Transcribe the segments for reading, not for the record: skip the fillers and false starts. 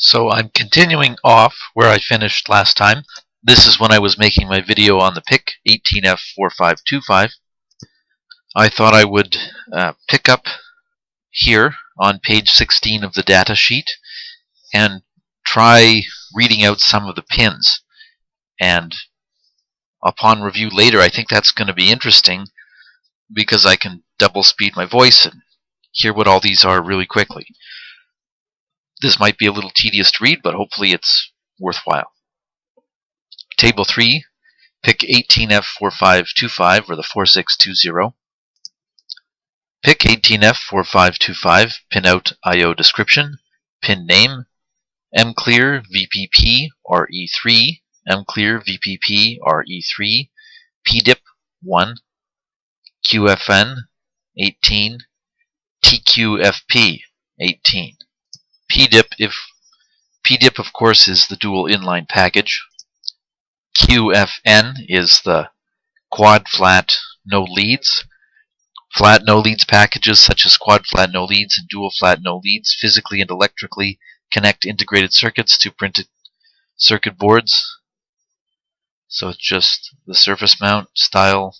So I'm continuing off where I finished last time. This is when I was making my video on the PIC18F4525. I thought I would pick up here on page 16 of the data sheet and try reading out some of the pins. And upon review later, I think that's going to be interesting because I can double speed my voice and hear what all these are really quickly. This might be a little tedious to read, but hopefully it's worthwhile. Table 3, PIC18F4525, or the 4620. PIC18F4525, pinout IO description, pin name, mclear VPP RE3, mclear VPP RE3, PDIP 1, QFN 18, TQFP 18. PDIP of course is the dual inline package. QFN is the quad flat no leads. Flat no leads packages such as quad flat no leads and dual flat no leads physically and electrically connect integrated circuits to printed circuit boards. So it's just the surface mount style,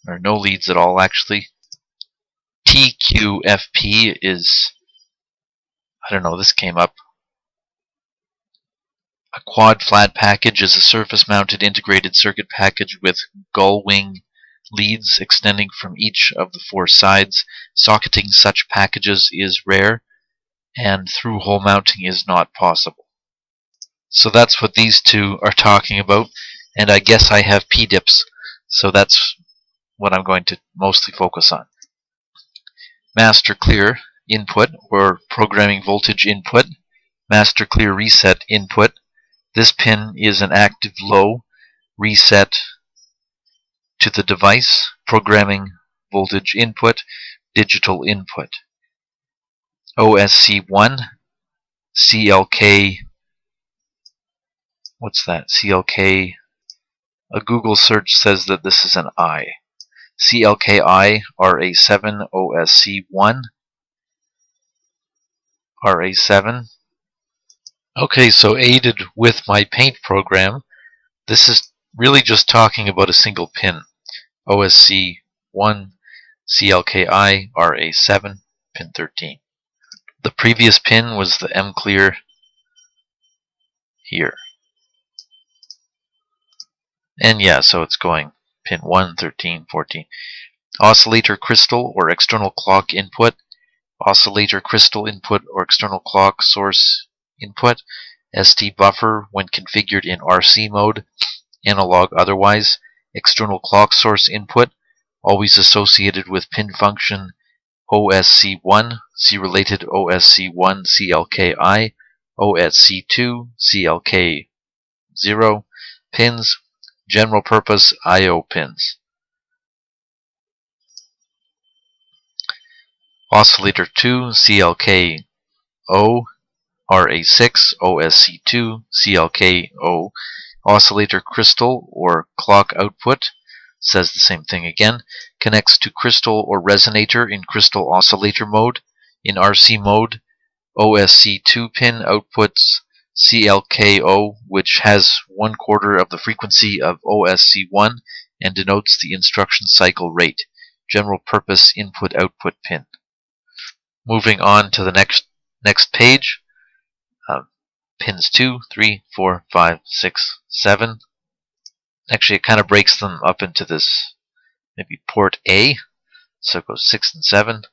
or no leads at all actually. TQFP is, I don't know, this came up. A quad flat package is a surface mounted integrated circuit package with gull wing leads extending from each of the four sides. Socketing such packages is rare, and through-hole mounting is not possible. So that's what these two are talking about, and I guess I have PDIPs, so that's what I'm going to mostly focus on. Master clear input, or programming voltage input. Master clear reset input. This pin is an active low reset to the device. Programming voltage input, digital input. OSC1, CLK, what's that? CLK, a Google search says that this is an I. CLKI, RA7, OSC1, RA7. Okay, so aided with my paint program, this is really just talking about a single pin. OSC1, CLKI, RA7, pin 13. The previous pin was the mclear here. And yeah, so it's going pin 1, 13, 14. Oscillator crystal or external clock input. Oscillator crystal input or external clock source input. ST buffer when configured in RC mode. Analog otherwise. External clock source input, always associated with pin function OSC1, see related OSC1 CLKI, OSC2 CLK0 pins, general purpose IO pins. Oscillator 2 CLKO, RA6 OSC2 CLKO. Oscillator crystal or clock output, says the same thing again, connects to crystal or resonator in crystal oscillator mode. In RC mode, OSC2 pin outputs CLKO, which has 1/4 of the frequency of OSC1 and denotes the instruction cycle rate. General purpose input-output pin. Moving on to the next page. Pins 2, 3, 4, 5, 6, 7. Actually, it kind of breaks them up into this, maybe port A, so it goes 6 and 7.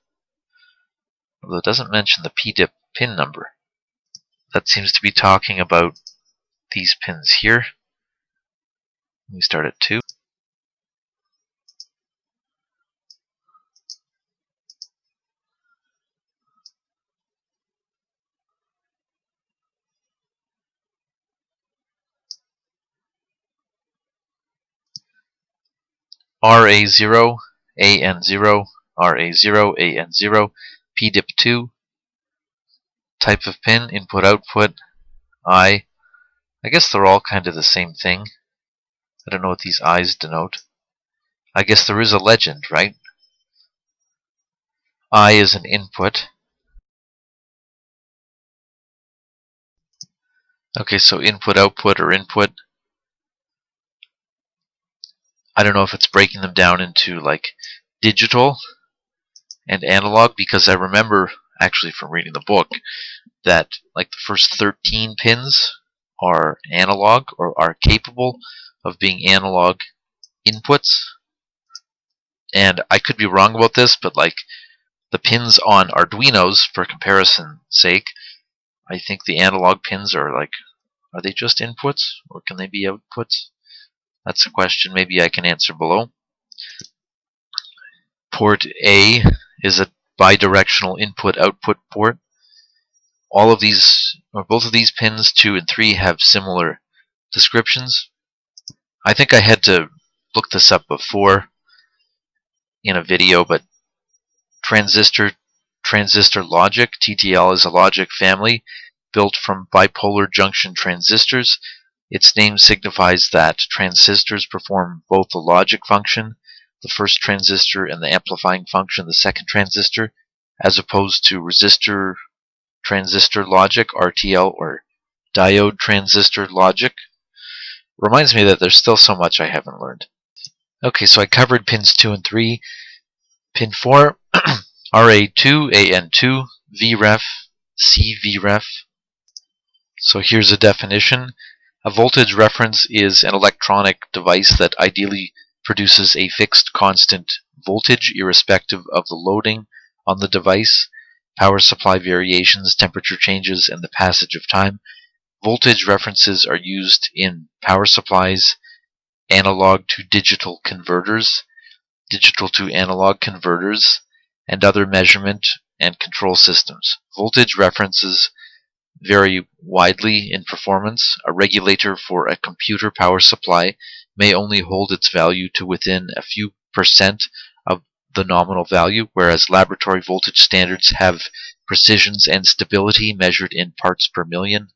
Although it doesn't mention the PDIP pin number. That seems to be talking about these pins here. We start at 2. RA0, AN0, RA0, AN0, PDIP2, type of pin, input output, I guess they're all kind of the same thing. I don't know what these I's denote. I guess there is a legend, right? I is an input. Okay, so input, output, or input. I don't know if it's breaking them down into like digital and analog, because I remember actually from reading the book that like the first 13 pins are analog or are capable of being analog inputs. And I could be wrong about this, but like the pins on Arduinos, for comparison's sake, I think the analog pins are like, are they just inputs or can they be outputs? That's a question maybe I can answer below. Port A is a bidirectional input-output port. All of these, or both of these pins, 2 and 3, have similar descriptions. I think I had to look this up before in a video, but transistor logic, TTL, is a logic family built from bipolar junction transistors. Its name signifies that transistors perform both the logic function, the first transistor, and the amplifying function, the second transistor, as opposed to resistor transistor logic, RTL, or diode transistor logic. Reminds me that there's still so much I haven't learned. Okay, so I covered pins 2 and 3. Pin 4, RA2, AN2, VREF, CVREF. So here's a definition. A voltage reference is an electronic device that ideally produces a fixed constant voltage irrespective of the loading on the device, power supply variations, temperature changes, and the passage of time. Voltage references are used in power supplies, analog to digital converters, digital to analog converters, and other measurement and control systems. Voltage references vary widely in performance. A regulator for a computer power supply may only hold its value to within a few percent of the nominal value, whereas laboratory voltage standards have precisions and stability measured in parts per million.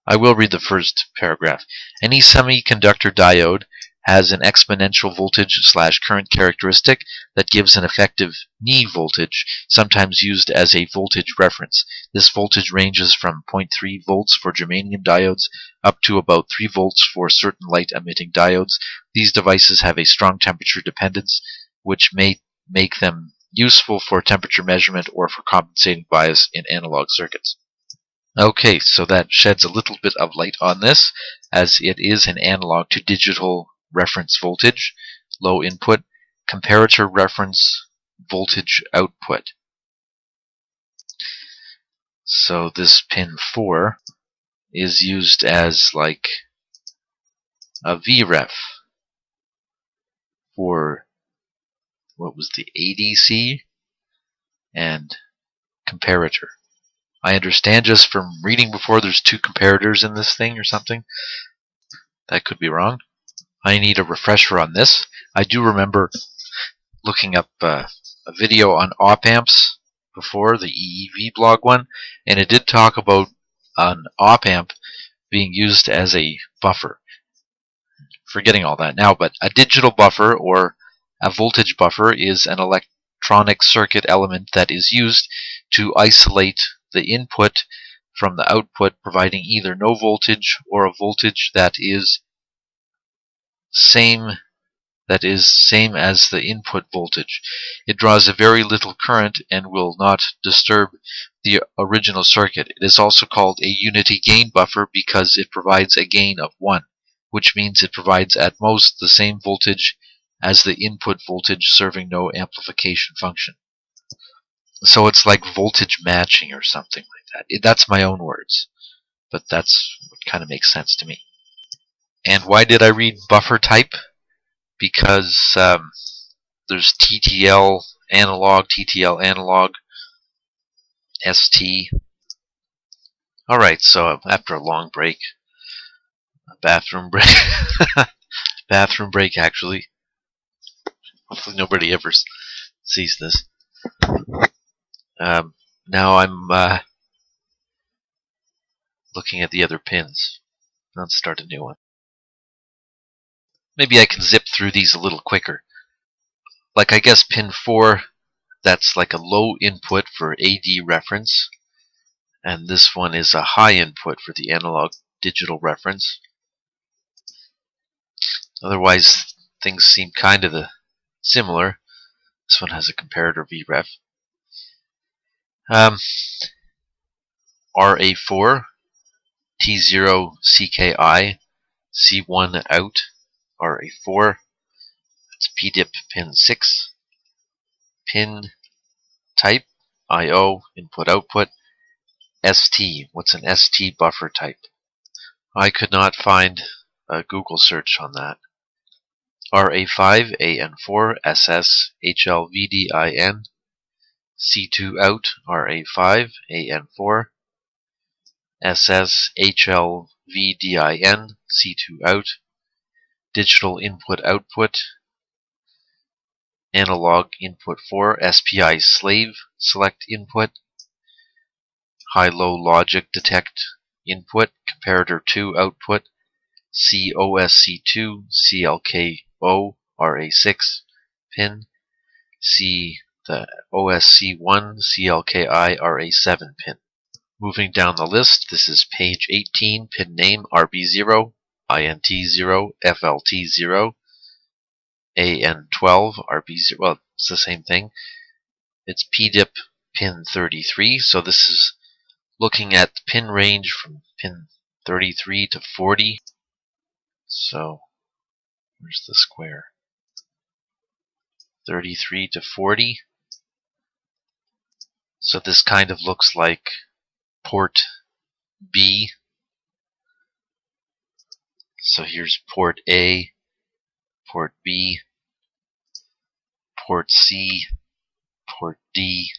I will read the first paragraph. Any semiconductor diode has an exponential voltage/current characteristic that gives an effective knee voltage, sometimes used as a voltage reference. This voltage ranges from 0.3 volts for germanium diodes up to about 3 volts for certain light-emitting diodes. These devices have a strong temperature dependence, which may make them useful for temperature measurement or for compensating bias in analog circuits. Okay, so that sheds a little bit of light on this, as it is an analog to digital reference voltage, low input, comparator reference voltage output. So this pin 4 is used as like a VREF for, what was the ADC and comparator. I understand just from reading before there's 2 comparators in this thing or something. That could be wrong. I need a refresher on this. I do remember looking up a video on op-amps before, the EEV blog one, and it did talk about an op-amp being used as a buffer. Forgetting all that now, but a digital buffer or a voltage buffer is an electronic circuit element that is used to isolate the input from the output, providing either no voltage or a voltage that is same as the input voltage. It draws a very little current and will not disturb the original circuit. It is also called a unity gain buffer because it provides a gain of 1, which means it provides at most the same voltage as the input voltage, serving no amplification function. So it's like voltage matching or something like that. That's my own words, but that's what kind of makes sense to me. And why did I read buffer type? Because there's TTL analog, ST. Alright, so after a long break, a bathroom break, bathroom break actually, hopefully nobody ever sees this. Now I'm looking at the other pins. Let's start a new one. Maybe I can zip through these a little quicker. Like I guess pin 4, that's like a low input for AD reference, and this one is a high input for the analog digital reference. Otherwise, things seem kind of similar. This one has a comparator vref. RA4, T0 CKI, C1 out, RA4. It's PDIP pin 6. Pin type, IO, input output. ST, what's an ST buffer type? I could not find a Google search on that. RA5, AN4, SS, HLVDIN, C2 out, RA5, AN4, SS, HLVDIN, C2 out, digital input output, analog input 4, SPI slave, select input, high-low logic detect input, comparator 2 output, COSC2, CLKO, RA6 pin, C the OSC1, CLKI, RA7 pin. Moving down the list, this is page 18, pin name RB0, INT0, FLT0, AN12, RB0, well, it's the same thing. It's PDIP pin 33, so this is looking at the pin range from pin 33 to 40. So, where's the square? 33 to 40. So this kind of looks like port B. So here's port A, port B, port C, port D.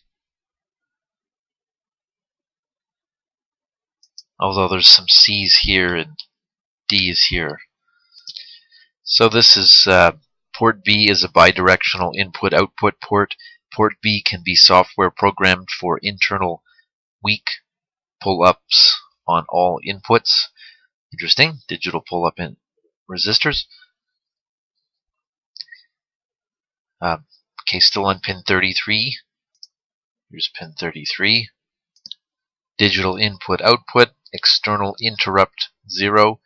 Although there's some C's here and D is here. So this is port B is a bidirectional input-output port. Port B can be software programmed for internal weak pull-ups on all inputs. Interesting. Digital pull-up in resistors. Okay, still on pin 33. Here's pin 33. Digital input-output, external interrupt 0.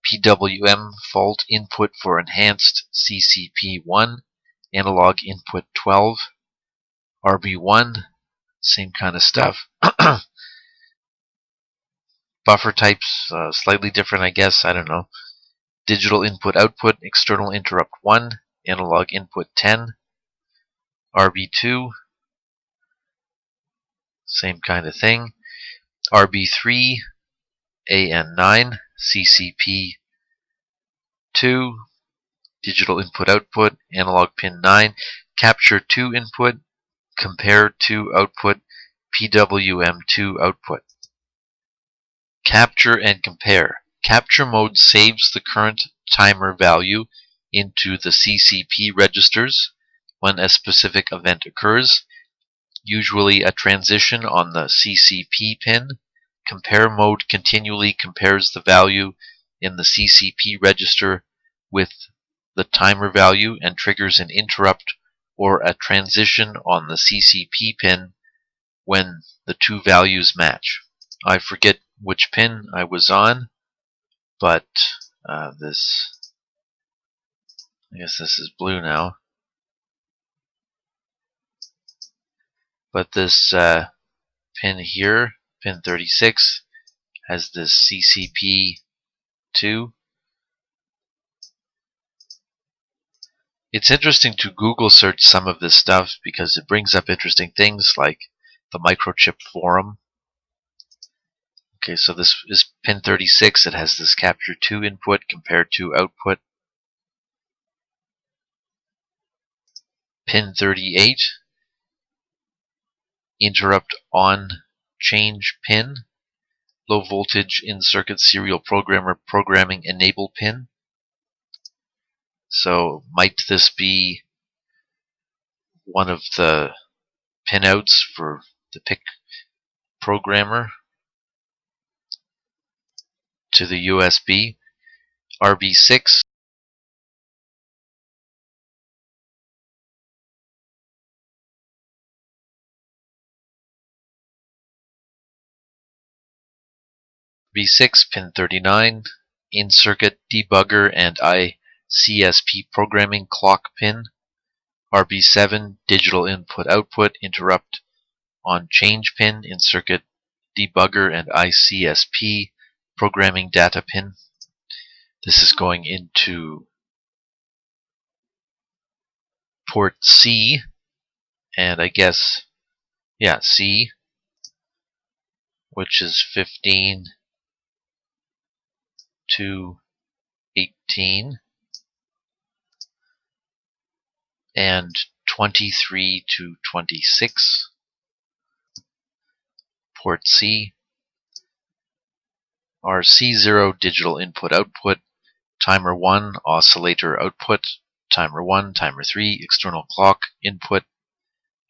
PWM fault input for enhanced CCP1, analog input 12, RB1, same kind of stuff. Buffer types, slightly different, I guess, I don't know. Digital input output, external interrupt 1, analog input 10, RB2, same kind of thing. RB3, AN9, CCP2, digital input output, analog pin 9, capture 2 input, compare 2 output, PWM2 output. Capture and compare. Capture mode saves the current timer value into the CCP registers when a specific event occurs, usually a transition on the CCP pin. Compare mode continually compares the value in the CCP register with the timer value and triggers an interrupt or a transition on the CCP pin when the two values match. I forget which pin I was on, but I guess this is blue now. But this pin here, pin 36, has this CCP2. It's interesting to Google search some of this stuff because it brings up interesting things like the microchip forum. Okay, so this is pin 36. It has this capture 2 input compared to output. Pin 38, interrupt on change pin. Low voltage in circuit serial programmer programming enable pin. So might this be one of the pinouts for the PIC programmer to the USB? RB6, RB6 pin 39, in-circuit debugger and ICSP programming clock pin. RB7 digital input-output interrupt on change pin, in-circuit debugger and ICSP programming data pin. This is going into port C, and I guess, yeah, C, which is 15 to 18 and 23 to 26. Port C. RC0 digital input output, timer 1 oscillator output, timer 1, timer 3 external clock input,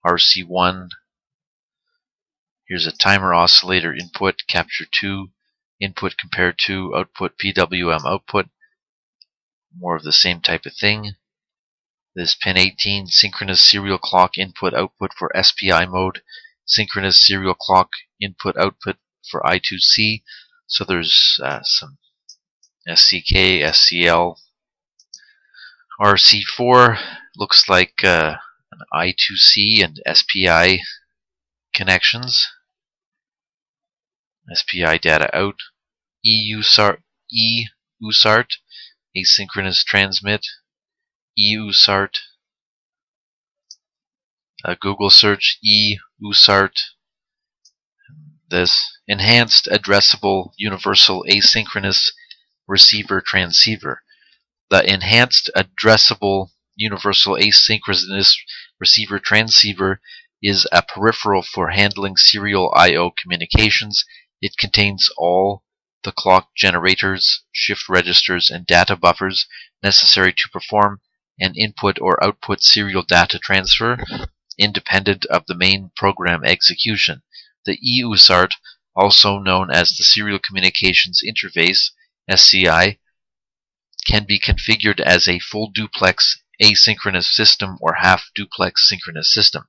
RC1. Here's a timer oscillator input, capture 2 input compare to output PWM output. More of the same type of thing. This pin 18 synchronous serial clock input output for SPI mode, synchronous serial clock input output for I2C. So there's some SCK, SCL. RC4 looks like an I2C and SPI connections. SPI data out. EUSART, asynchronous transmit. EUSART, Google search EUSART. This enhanced addressable universal asynchronous receiver transceiver. The enhanced addressable universal asynchronous receiver transceiver is a peripheral for handling serial I/O communications. It contains all the clock generators, shift registers, and data buffers necessary to perform an input or output serial data transfer independent of the main program execution. The EUSART, also known as the Serial Communications Interface, SCI, can be configured as a full duplex asynchronous system or half duplex synchronous system.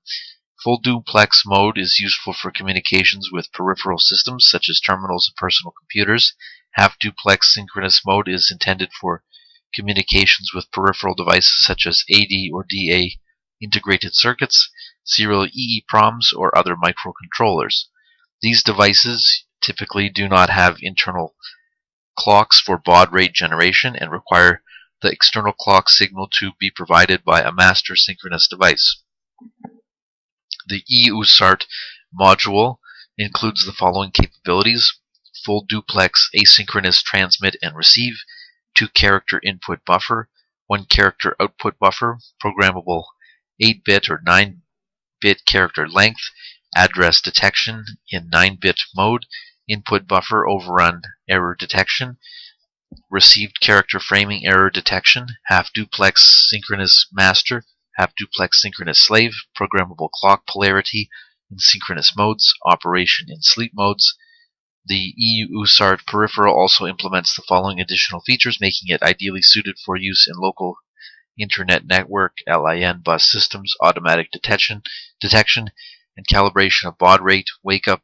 Full duplex mode is useful for communications with peripheral systems such as terminals and personal computers. Half duplex synchronous mode is intended for communications with peripheral devices such as AD or DA integrated circuits, serial EEPROMs, or other microcontrollers. These devices typically do not have internal clocks for baud rate generation and require the external clock signal to be provided by a master synchronous device. The EUSART module includes the following capabilities: full duplex asynchronous transmit and receive, 2-character input buffer, 1-character output buffer, programmable 8-bit or 9-bit character length, address detection in 9-bit mode, input buffer overrun error detection, received character framing error detection, half duplex synchronous master, half duplex synchronous slave, programmable clock polarity in synchronous modes, operation in sleep modes. The EUSART peripheral also implements the following additional features, making it ideally suited for use in local Internet Network (LIN) bus systems, automatic detection and calibration of baud rate, wake-up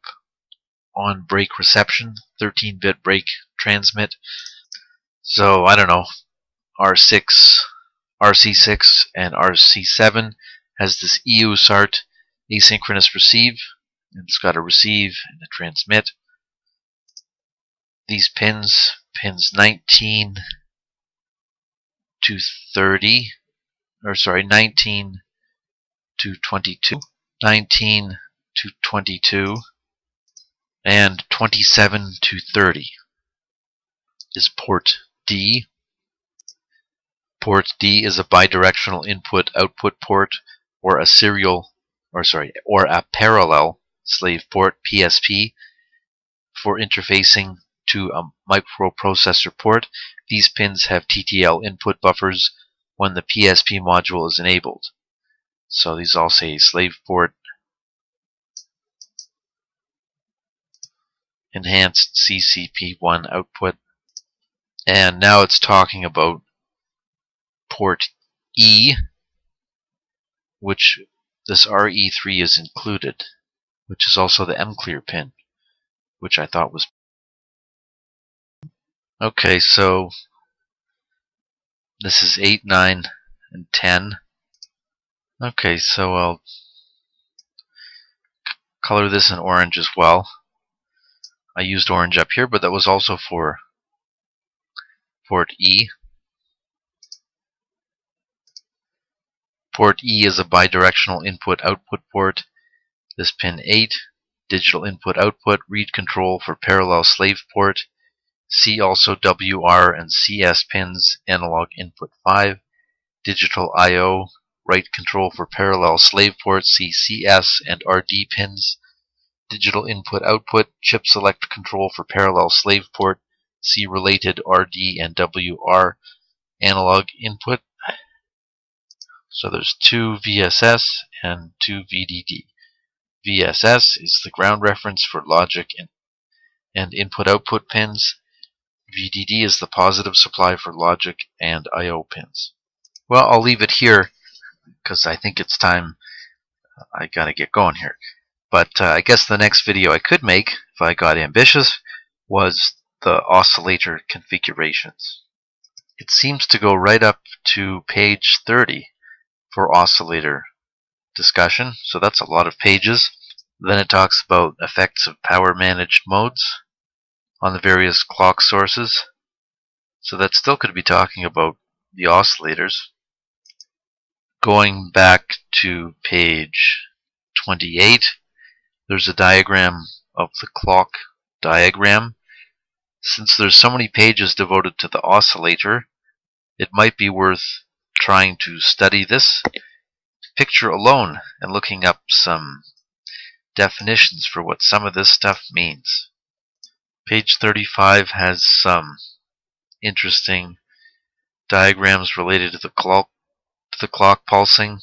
on break reception, 13-bit break transmit. So, I don't know, R6, RC6, and RC7 has this EUSART asynchronous receive, and it's got a receive and a transmit. These pins 19 to 30, or sorry, 19 to 22, 19 to 22, and 27 to 30 is port D. Port D is a bidirectional input-output port, or a parallel slave port (PSP) for interfacing to a microprocessor port. These pins have TTL input buffers when the PSP module is enabled. So these all say slave port, enhanced CCP1 output, and now it's talking about port E, which this RE3 is included, which is also the mClear pin, which I thought was Okay, so this is 8, 9, and 10. Okay, so I'll color this in orange as well. I used orange up here, but that was also for port E. Port E is a bidirectional input-output port. This pin 8, digital input-output, read control for parallel slave port. See also WR and CS pins, analog input 5, digital I/O, write control for parallel slave port, see CS and RD pins, digital input-output, chip select control for parallel slave port, see related RD and WR analog input. So there's 2 VSS and 2 VDD. VSS is the ground reference for logic and input-output pins. VDD is the positive supply for logic and I/O pins. Well, I'll leave it here because I think it's time I gotta get going here. But I guess the next video I could make, if I got ambitious, was the oscillator configurations. It seems to go right up to page 30 for oscillator discussion, so that's a lot of pages. Then it talks about effects of power managed modes on the various clock sources. So that still could be talking about the oscillators. Going back to page 28, there's a diagram of the clock diagram. Since there's so many pages devoted to the oscillator, it might be worth trying to study this picture alone and looking up some definitions for what some of this stuff means. Page 35 has some interesting diagrams related to the clock pulsing.